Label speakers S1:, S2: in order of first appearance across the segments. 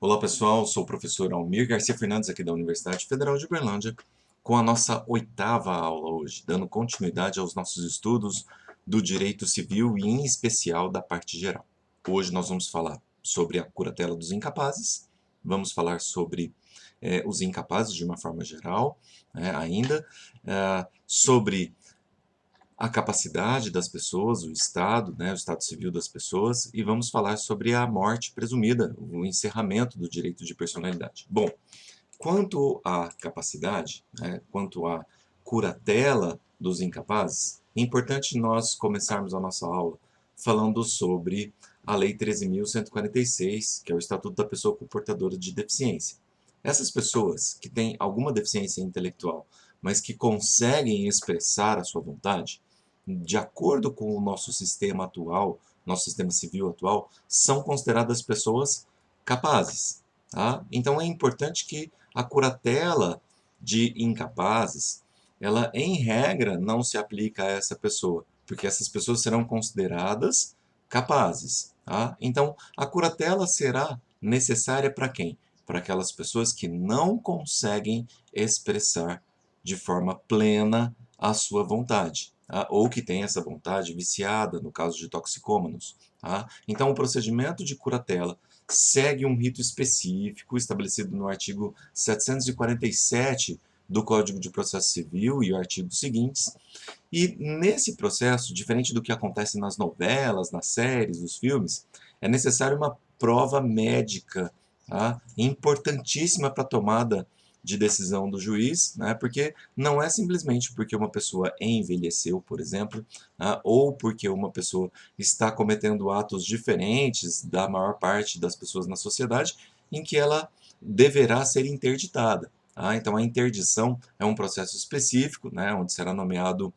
S1: Olá pessoal, sou o professor Almir Garcia Fernandes aqui da Universidade Federal de Uberlândia com a nossa 8ª aula hoje, dando continuidade aos nossos estudos do direito civil e em especial da parte geral. Hoje nós vamos falar sobre a curatela dos incapazes, vamos falar sobre os incapazes de uma forma geral, sobre a capacidade das pessoas, o estado civil das pessoas, e vamos falar sobre a morte presumida, o encerramento do direito de personalidade. Bom, quanto à capacidade, quanto à curatela dos incapazes, é importante nós começarmos a nossa aula falando sobre a Lei 13.146, que é o Estatuto da Pessoa Portadora de Deficiência. Essas pessoas que têm alguma deficiência intelectual, mas que conseguem expressar a sua vontade, de acordo com o nosso sistema atual, nosso sistema civil atual, são consideradas pessoas capazes. Tá? Então é importante que a curatela de incapazes, ela em regra não se aplica a essa pessoa, porque essas pessoas serão consideradas capazes. Tá? Então a curatela será necessária para quem? Para aquelas pessoas que não conseguem expressar de forma plena a sua vontade. Ou que tem essa vontade viciada, no caso de toxicômanos. Então, o procedimento de curatela segue um rito específico estabelecido no artigo 747 do Código de Processo Civil e artigos seguintes. E nesse processo, diferente do que acontece nas novelas, nas séries, nos filmes, é necessário uma prova médica, importantíssima para a tomada de decisão do juiz, porque não é simplesmente porque uma pessoa envelheceu, por exemplo, ou porque uma pessoa está cometendo atos diferentes da maior parte das pessoas na sociedade, em que ela deverá ser interditada. Então, a interdição é um processo específico, onde será nomeado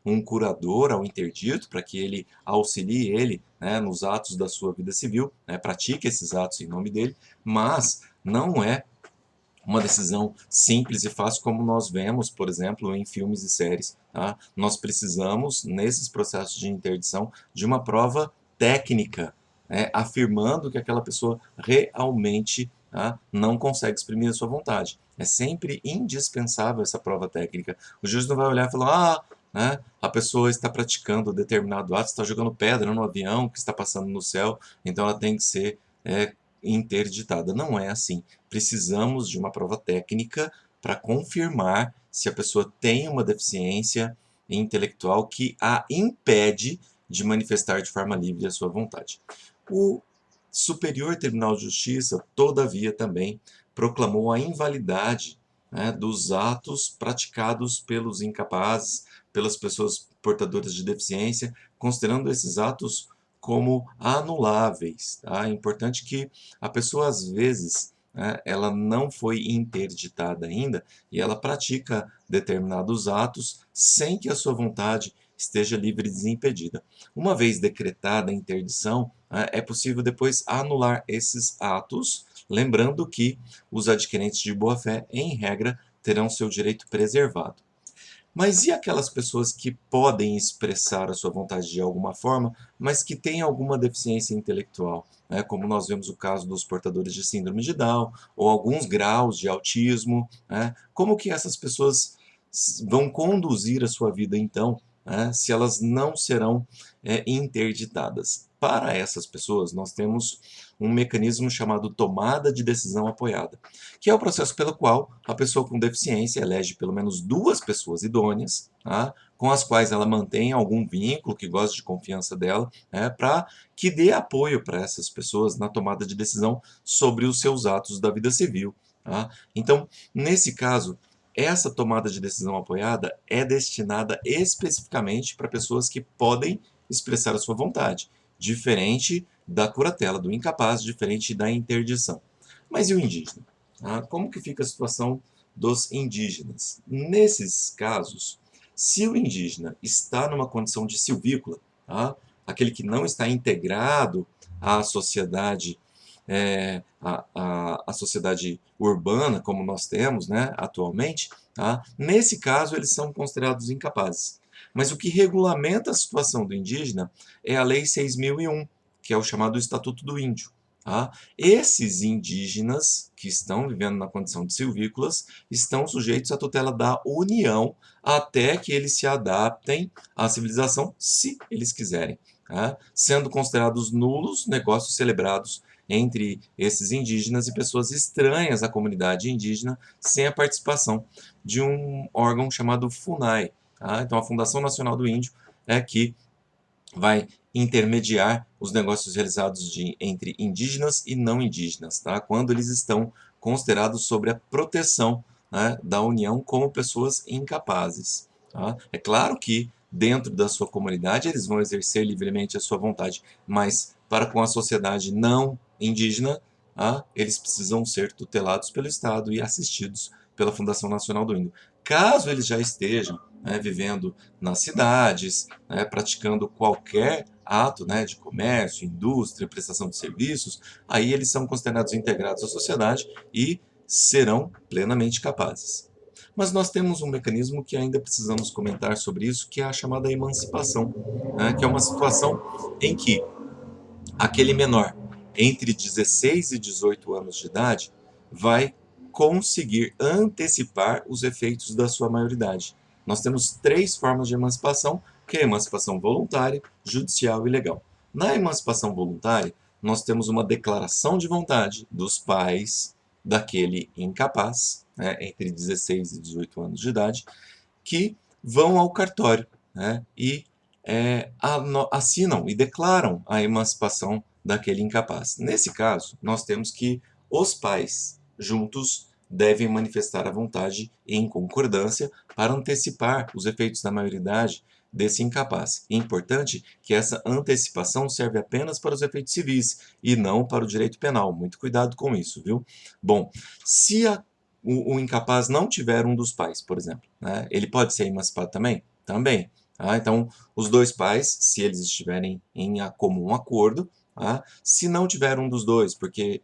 S1: um curador ao interdito, para que ele auxilie ele nos atos da sua vida civil, pratique esses atos em nome dele, mas não é uma decisão simples e fácil como nós vemos, por exemplo, em filmes e séries. Nós precisamos, nesses processos de interdição, de uma prova técnica, afirmando que aquela pessoa realmente não consegue exprimir a sua vontade. É sempre indispensável essa prova técnica. O juiz não vai olhar e falar, a pessoa está praticando determinado ato, está jogando pedra no avião que está passando no céu, então ela tem que ser interditada. Não é assim. Precisamos de uma prova técnica para confirmar se a pessoa tem uma deficiência intelectual que a impede de manifestar de forma livre a sua vontade. O Superior Tribunal de Justiça, todavia, também proclamou a invalidade dos atos praticados pelos incapazes, pelas pessoas portadoras de deficiência, considerando esses atos como anuláveis. É importante que a pessoa, às vezes, ela não foi interditada ainda e ela pratica determinados atos sem que a sua vontade esteja livre e desimpedida. Uma vez decretada a interdição, é possível depois anular esses atos, lembrando que os adquirentes de boa-fé, em regra, terão seu direito preservado. Mas e aquelas pessoas que podem expressar a sua vontade de alguma forma, mas que têm alguma deficiência intelectual? Como nós vemos o caso dos portadores de síndrome de Down, ou alguns graus de autismo. Como que essas pessoas vão conduzir a sua vida, então, se elas não serão interditadas? Para essas pessoas, nós temos um mecanismo chamado tomada de decisão apoiada, que é o processo pelo qual a pessoa com deficiência elege pelo menos 2 pessoas idôneas, com as quais ela mantém algum vínculo, que gosta de confiança dela, para que dê apoio para essas pessoas na tomada de decisão sobre os seus atos da vida civil. Então, nesse caso, essa tomada de decisão apoiada é destinada especificamente para pessoas que podem expressar a sua vontade, diferente da curatela do incapaz, diferente da interdição. Mas e o indígena? Como que fica a situação dos indígenas? Nesses casos, se o indígena está numa condição de silvícola, aquele que não está integrado à sociedade, a sociedade urbana, como nós temos atualmente, nesse caso eles são considerados incapazes. Mas o que regulamenta a situação do indígena é a Lei 6.001, que é o chamado Estatuto do Índio. Tá? Esses indígenas que estão vivendo na condição de silvícolas estão sujeitos à tutela da União até que eles se adaptem à civilização, se eles quiserem, tá? Sendo considerados nulos negócios celebrados entre esses indígenas e pessoas estranhas à comunidade indígena sem a participação de um órgão chamado FUNAI. Tá? Então, a Fundação Nacional do Índio é que vai intermediar os negócios realizados entre indígenas e não indígenas, tá? Quando eles estão considerados sob a proteção, né, da União como pessoas incapazes. Tá? É claro que dentro da sua comunidade eles vão exercer livremente a sua vontade, mas para com a sociedade não indígena, tá, eles precisam ser tutelados pelo Estado e assistidos pela Fundação Nacional do Índio. Caso eles já estejam, né, vivendo nas cidades, né, praticando qualquer ato, né, de comércio, indústria, prestação de serviços, aí eles são considerados integrados à sociedade e serão plenamente capazes. Mas nós temos um mecanismo que ainda precisamos comentar sobre isso, que é a chamada emancipação, né, que é uma situação em que aquele menor entre 16 e 18 anos de idade vai conseguir antecipar os efeitos da sua maioridade. Nós temos três formas de emancipação, que é a emancipação voluntária, judicial e legal. Na emancipação voluntária, nós temos uma declaração de vontade dos pais daquele incapaz, né, entre 16 e 18 anos de idade, que vão ao cartório, né, e assinam e declaram a emancipação daquele incapaz. Nesse caso, nós temos que os pais, juntos, devem manifestar a vontade em concordância para antecipar os efeitos da maioridade desse incapaz. É importante que essa antecipação serve apenas para os efeitos civis e não para o direito penal. Muito cuidado com isso, viu? Bom, se o incapaz não tiver um dos pais, por exemplo, né, ele pode ser emancipado também? Também. Tá? Então, os dois pais, se eles estiverem em comum acordo, tá? Se não tiver um dos dois, porque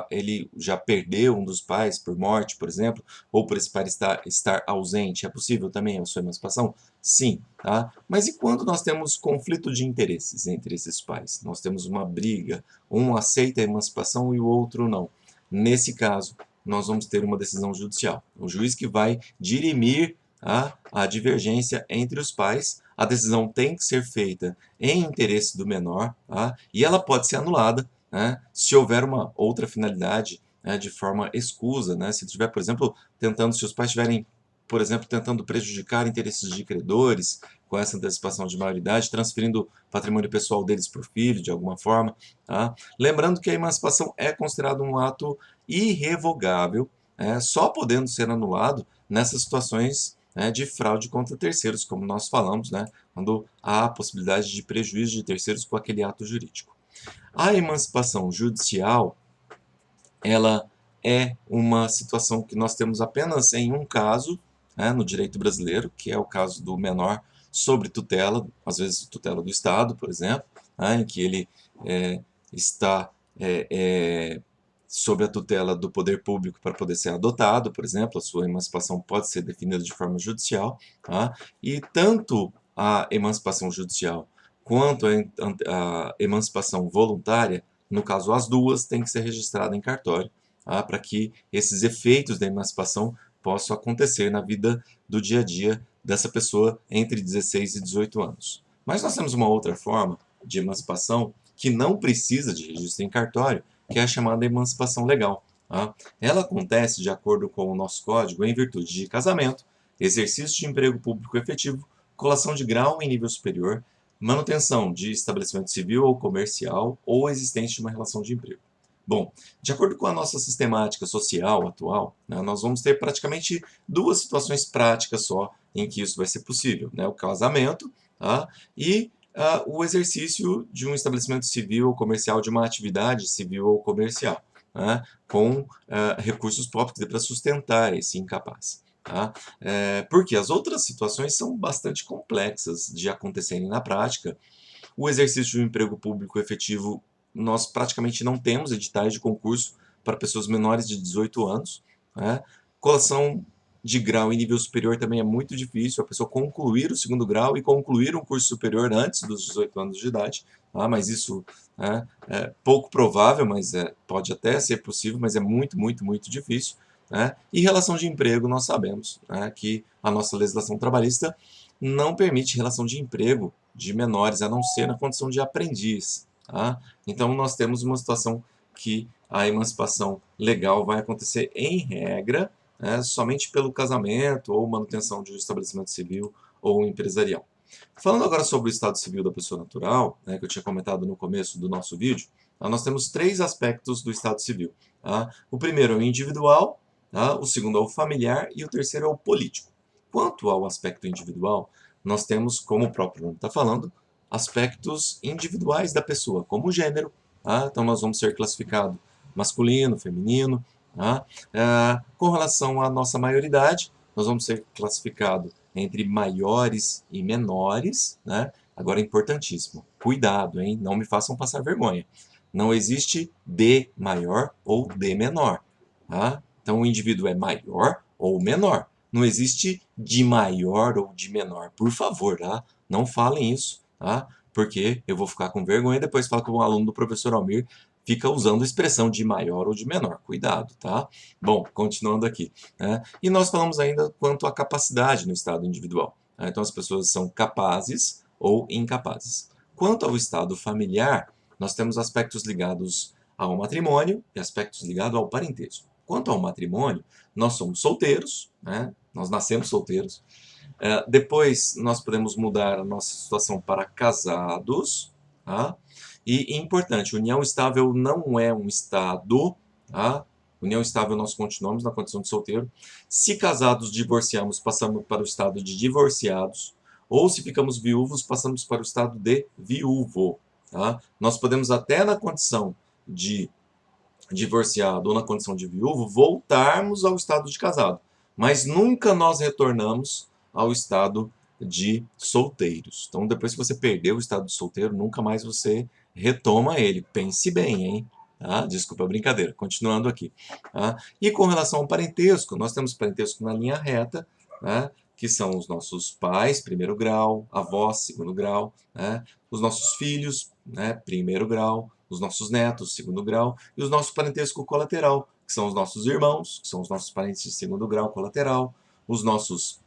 S1: ele já perdeu um dos pais por morte, por exemplo, ou por esse pai estar ausente, é possível também a sua emancipação? Sim. Tá? Mas e quando nós temos conflito de interesses entre esses pais? Nós temos uma briga, um aceita a emancipação e o outro não. Nesse caso, nós vamos ter uma decisão judicial. O juiz que vai dirimir a divergência entre os pais. A decisão tem que ser feita em interesse do menor, tá? E ela pode ser anulada, né, se houver uma outra finalidade, né, de forma escusa, né, se tiver, por exemplo, se os pais estiverem, por exemplo, tentando prejudicar interesses de credores com essa antecipação de maioridade, transferindo patrimônio pessoal deles para o filho, de alguma forma. Tá? Lembrando que a emancipação é considerado um ato irrevogável, só podendo ser anulado nessas situações, né, de fraude contra terceiros, como nós falamos, né, quando há a possibilidade de prejuízo de terceiros com aquele ato jurídico. A emancipação judicial, ela é uma situação que nós temos apenas em um caso, né, no direito brasileiro, que é o caso do menor sob tutela, às vezes tutela do Estado, por exemplo, né, em que ele está sob a tutela do poder público para poder ser adotado, por exemplo, a sua emancipação pode ser definida de forma judicial, tá? E tanto a emancipação judicial quanto a emancipação voluntária, no caso as duas, têm que ser registradas em cartório, tá? Para que esses efeitos da emancipação possam acontecer na vida do dia a dia dessa pessoa entre 16 e 18 anos. Mas nós temos uma outra forma de emancipação que não precisa de registro em cartório, que é a chamada emancipação legal. Tá? Ela acontece, de acordo com o nosso código, em virtude de casamento, exercício de emprego público efetivo, colação de grau em nível superior, manutenção de estabelecimento civil ou comercial ou existência de uma relação de emprego. Bom, de acordo com a nossa sistemática social atual, né, nós vamos ter praticamente duas situações práticas só em que isso vai ser possível, né, o casamento, tá, e o exercício de um estabelecimento civil ou comercial, de uma atividade civil ou comercial, né, com recursos próprios para sustentar esse incapaz. Tá? Porque as outras situações são bastante complexas de acontecerem na prática. O exercício de um emprego público efetivo, nós praticamente não temos editais de concurso para pessoas menores de 18 anos. Né? Colação de grau em nível superior também é muito difícil, a pessoa concluir o segundo grau e concluir um curso superior antes dos 18 anos de idade, tá? Mas isso é pouco provável, mas pode até ser possível, mas é muito, muito, muito difícil, né? E relação de emprego, nós sabemos, né, que a nossa legislação trabalhista não permite relação de emprego de menores, a não ser na condição de aprendiz, tá? Então, nós temos uma situação que a emancipação legal vai acontecer, em regra, somente pelo casamento ou manutenção de um estabelecimento civil ou empresarial. Falando agora sobre o estado civil da pessoa natural, né, que eu tinha comentado no começo do nosso vídeo, nós temos 3 aspectos do estado civil. Tá? O primeiro é o individual, tá? O segundo é o familiar e o terceiro é o político. Quanto ao aspecto individual, nós temos, como o próprio nome está falando, aspectos individuais da pessoa, como o gênero. Tá? Então nós vamos ser classificados masculino, feminino. Tá? Com relação à nossa maioridade, nós vamos ser classificados entre maiores e menores, né? Agora, importantíssimo, cuidado, hein? Não me façam passar vergonha. Não existe D maior ou D menor, tá? Então, o indivíduo é maior ou menor. Não existe de maior ou de menor. Por favor, tá? Não falem isso, tá? Porque eu vou ficar com vergonha e depois falar que um aluno do professor Almir fica usando expressão de maior ou de menor. Cuidado, tá? Bom, continuando aqui. E nós falamos ainda quanto à capacidade no estado individual. Então, as pessoas são capazes ou incapazes. Quanto ao estado familiar, nós temos aspectos ligados ao matrimônio e aspectos ligados ao parentesco. Quanto ao matrimônio, nós somos solteiros, né? Nós nascemos solteiros. Depois, nós podemos mudar a nossa situação para casados. Tá? E importante, união estável não é um estado. Tá? União estável nós continuamos na condição de solteiro. Se casados, divorciamos, passamos para o estado de divorciados. Ou se ficamos viúvos, passamos para o estado de viúvo. Tá? Nós podemos até na condição de divorciado ou na condição de viúvo voltarmos ao estado de casado. Mas nunca nós retornamos ao estado de solteiros. Então, depois que você perdeu o estado de solteiro, nunca mais você retoma ele. Pense bem, hein? Tá? Desculpa a brincadeira. Continuando aqui. Tá? E com relação ao parentesco, nós temos parentesco na linha reta, né? Que são os nossos pais, primeiro grau, avós, segundo grau, né? Os nossos filhos, né? Primeiro grau, os nossos netos, segundo grau, e os nossos parentesco colateral, que são os nossos irmãos, que são os nossos parentes de segundo grau colateral, os nossos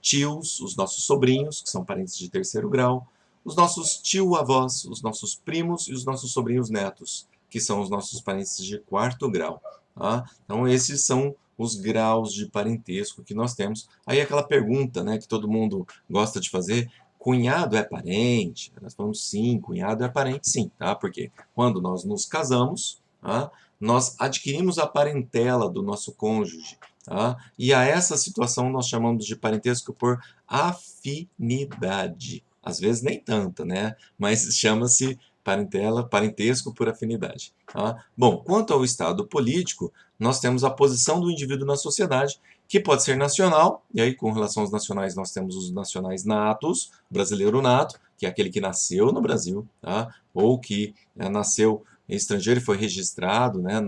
S1: tios, os nossos sobrinhos, que são parentes de terceiro grau, os nossos tio-avós, os nossos primos e os nossos sobrinhos netos, que são os nossos parentes de quarto grau. Tá? Então, esses são os graus de parentesco que nós temos. Aí aquela pergunta, né, que todo mundo gosta de fazer, cunhado é parente? Nós falamos sim, cunhado é parente sim, tá? Porque quando nós nos casamos, tá, nós adquirimos a parentela do nosso cônjuge. Tá? E a essa situação nós chamamos de parentesco por afinidade. Às vezes nem tanta, né? Mas chama-se parentesco por afinidade. Tá? Bom, quanto ao estado político, nós temos a posição do indivíduo na sociedade, que pode ser nacional, e aí com relação aos nacionais nós temos os nacionais natos, brasileiro nato, que é aquele que nasceu no Brasil, tá? Ou que nasceu estrangeiro e foi registrado, né,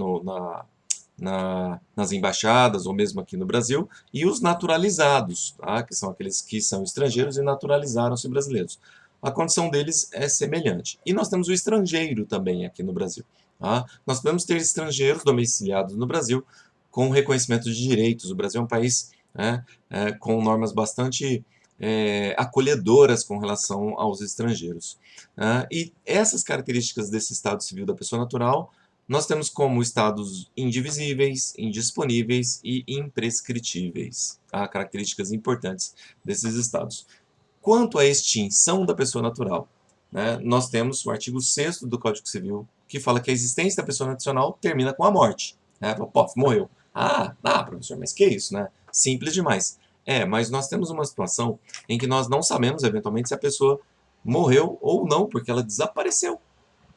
S1: nas embaixadas ou mesmo aqui no Brasil, e os naturalizados, tá? Que são aqueles que são estrangeiros e naturalizaram-se brasileiros. A condição deles é semelhante. E nós temos o estrangeiro também aqui no Brasil. Tá? Nós podemos ter estrangeiros domiciliados no Brasil com reconhecimento de direitos. O Brasil é um país com normas bastante acolhedoras com relação aos estrangeiros. E essas características desse estado civil da pessoa natural nós temos como estados indivisíveis, indisponíveis e imprescritíveis. Tá? Características importantes desses estados. Quanto à extinção da pessoa natural, né, nós temos o artigo 6º do Código Civil, que fala que a existência da pessoa natural termina com a morte. Né? Pô, morreu. Professor, mas que isso, né? Simples demais. Mas nós temos uma situação em que nós não sabemos, eventualmente, se a pessoa morreu ou não, porque ela desapareceu.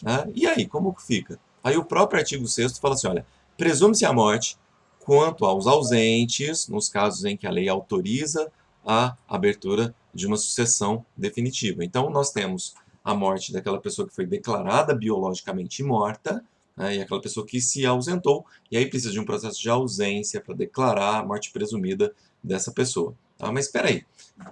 S1: Né? E aí, como fica? Aí o próprio artigo 6º fala assim, olha, presume-se a morte quanto aos ausentes, nos casos em que a lei autoriza a abertura de uma sucessão definitiva. Então, nós temos a morte daquela pessoa que foi declarada biologicamente morta, né, e aquela pessoa que se ausentou, e aí precisa de um processo de ausência para declarar a morte presumida dessa pessoa. Tá? Mas espera aí,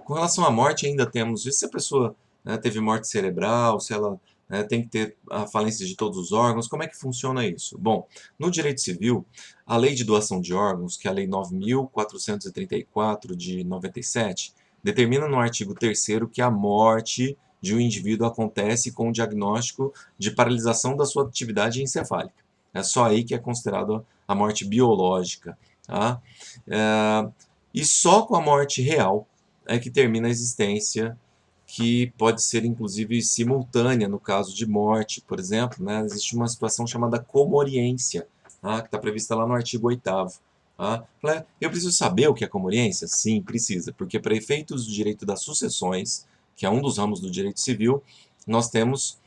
S1: com relação à morte ainda temos, e se a pessoa, né, teve morte cerebral, se ela, né, tem que ter a falência de todos os órgãos, como é que funciona isso? Bom, no direito civil, a lei de doação de órgãos, que é a lei 9.434 de 97, determina no artigo 3º que a morte de um indivíduo acontece com o diagnóstico de paralisação da sua atividade encefálica. É só aí que é considerado a morte biológica. Tá? E só com a morte real é que termina a existência, que pode ser inclusive simultânea no caso de morte, por exemplo, né? Existe uma situação chamada comoriência, tá? Que está prevista lá no artigo 8º. Tá? Eu preciso saber o que é comoriência? Sim, precisa, porque para efeitos do direito das sucessões, que é um dos ramos do direito civil, nós temos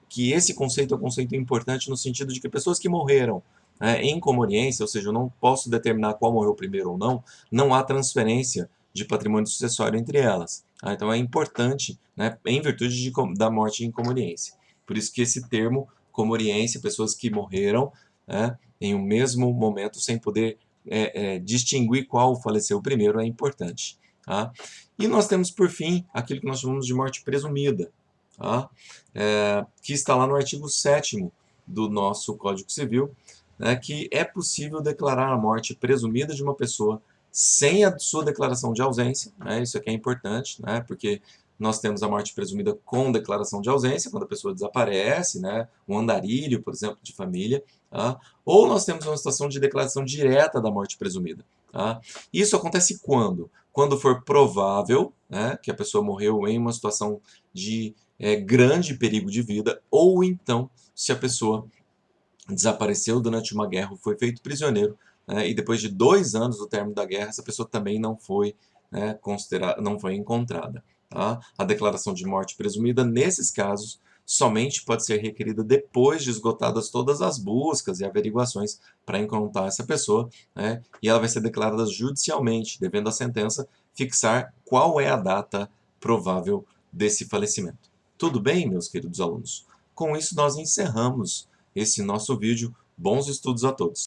S1: que esse conceito é um conceito importante no sentido de que pessoas que morreram, né, em comoriência, ou seja, eu não posso determinar qual morreu primeiro ou não, não há transferência de patrimônio sucessório entre elas. Tá? Então é importante, né, em virtude da morte em comoriência. Por isso que esse termo comoriência, pessoas que morreram, né, em um mesmo momento sem poder distinguir qual faleceu primeiro, é importante. Tá? E nós temos, por fim, aquilo que nós chamamos de morte presumida, tá? Que está lá no artigo 7º do nosso Código Civil, né, que é possível declarar a morte presumida de uma pessoa sem a sua declaração de ausência, né, isso aqui é importante, né, porque nós temos a morte presumida com declaração de ausência, quando a pessoa desaparece, né, um andarilho, por exemplo, de família, tá? Ou nós temos uma situação de declaração direta da morte presumida. Tá? Isso acontece quando? Quando for provável, né, que a pessoa morreu em uma situação de grande perigo de vida, ou então se a pessoa desapareceu durante uma guerra ou foi feito prisioneiro, né, e depois de 2 anos do término da guerra, essa pessoa também não foi, né, não foi encontrada. Tá? A declaração de morte presumida, nesses casos, somente pode ser requerida depois de esgotadas todas as buscas e averiguações para encontrar essa pessoa, né, e ela vai ser declarada judicialmente, devendo a sentença fixar qual é a data provável desse falecimento. Tudo bem, meus queridos alunos? Com isso, nós encerramos esse nosso vídeo. Bons estudos a todos!